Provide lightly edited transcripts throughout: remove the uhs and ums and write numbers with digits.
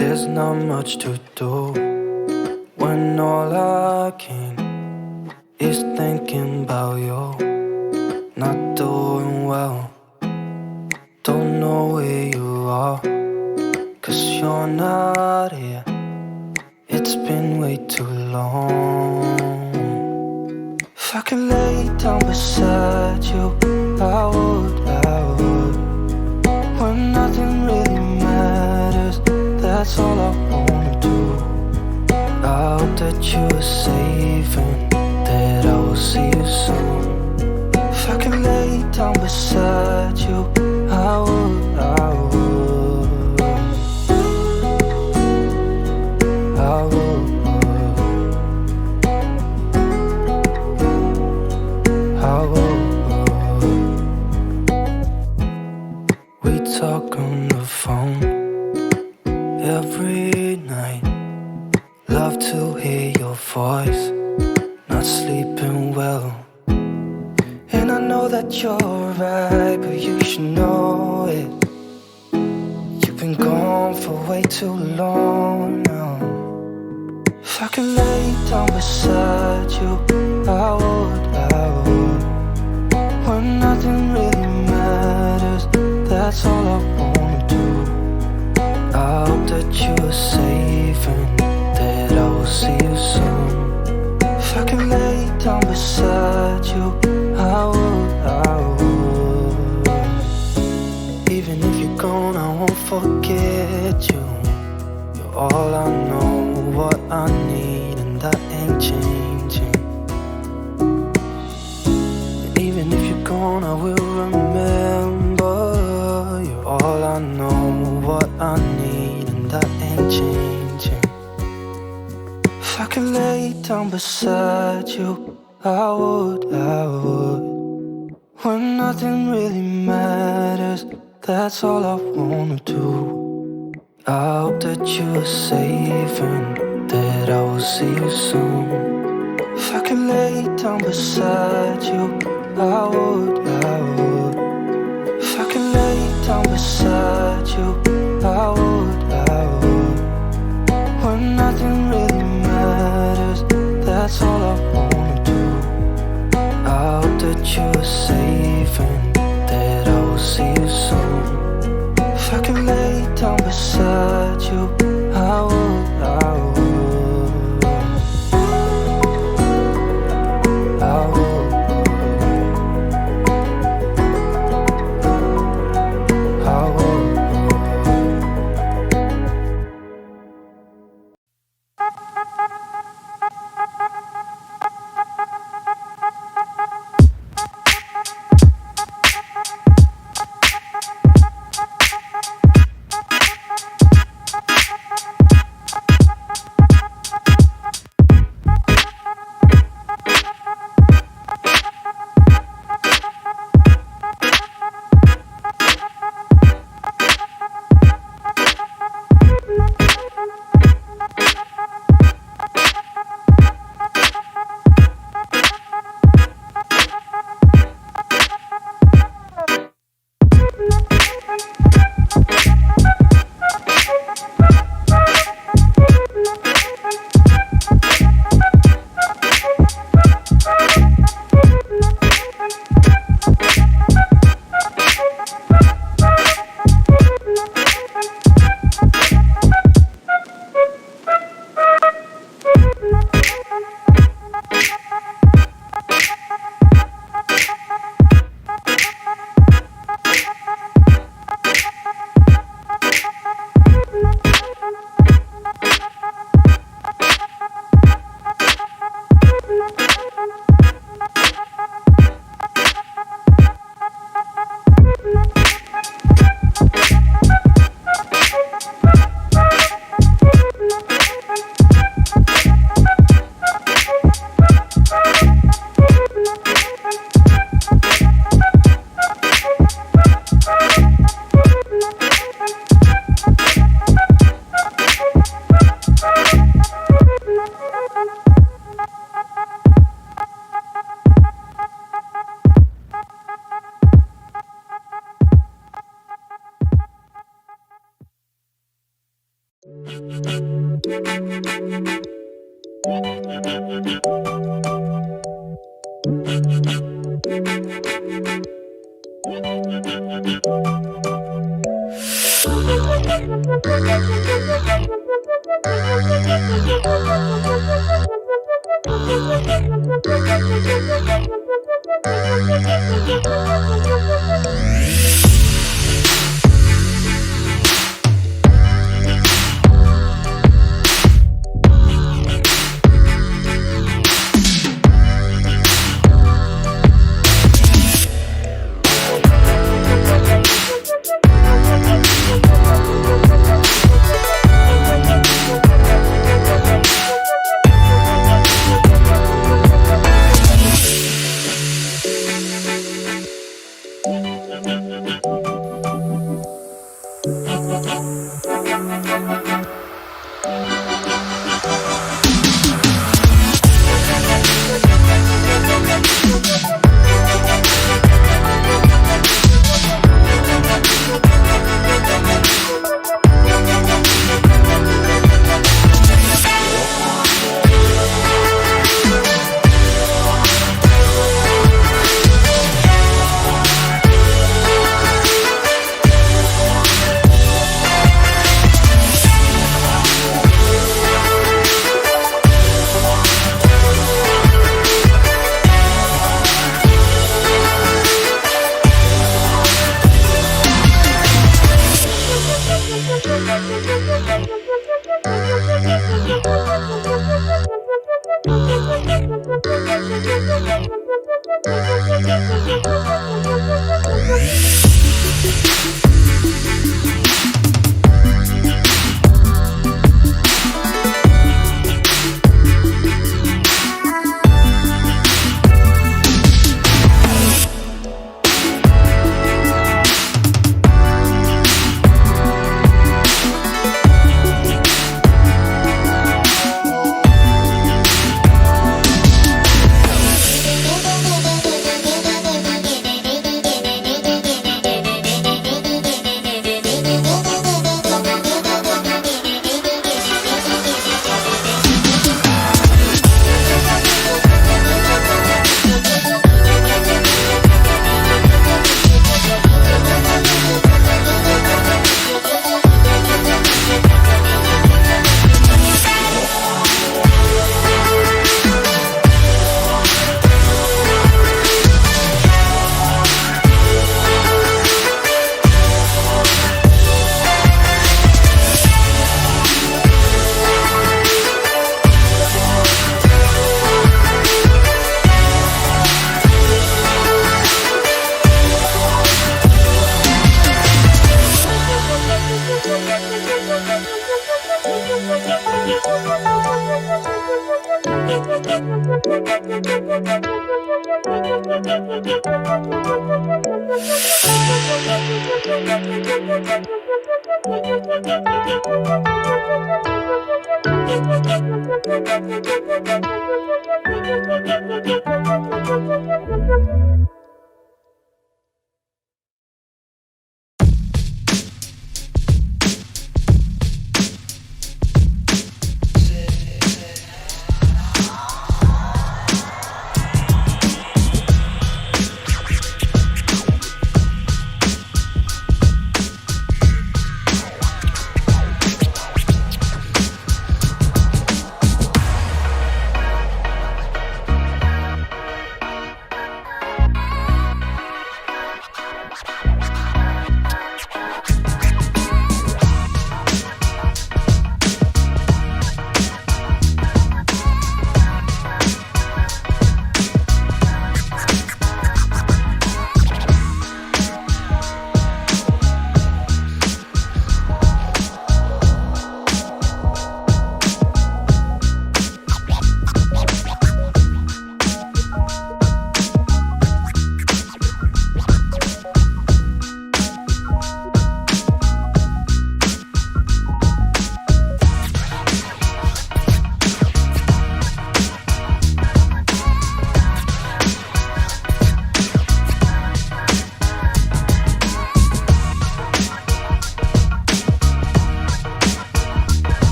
There's not much to do when all I can is thinking about you. Not doing well, don't know where you are, 'cause you're not here. It's been way too long. If I could lay down beside you, I would. When nothing really matters, that's all I wanna do. I hope that you are safe and that I will see you soon. If I could lay down beside you, I would. I would. We talk on the phone every night. Love to hear your voice. Not sleeping well, and I know that you're right, but you should know it. You've been gone for way too long now. If I could lay down beside you, I would. When nothing really matters, that's all I wanna do. I hope that you are safe and that I will see you soon. If I can lay down beside you, I would. Even if you're gone, I won't forget you. You're all I know, what I need, and that ain't changing. And even if you're gone, I will remember. You're all I know, what I need, and that ain't changing. If I could lay down beside you, I would. When nothing really matters, that's all I wanna do. I hope that you are safe and that I will see you soon. If I could lay down beside you, I would. If I could lay down beside you, I would. When nothing really matters, that's all I wanna do. I hope that you are safe and that I will see you soon. If I could lay down beside you, I would. I would. I would.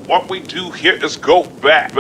What we do here is go back.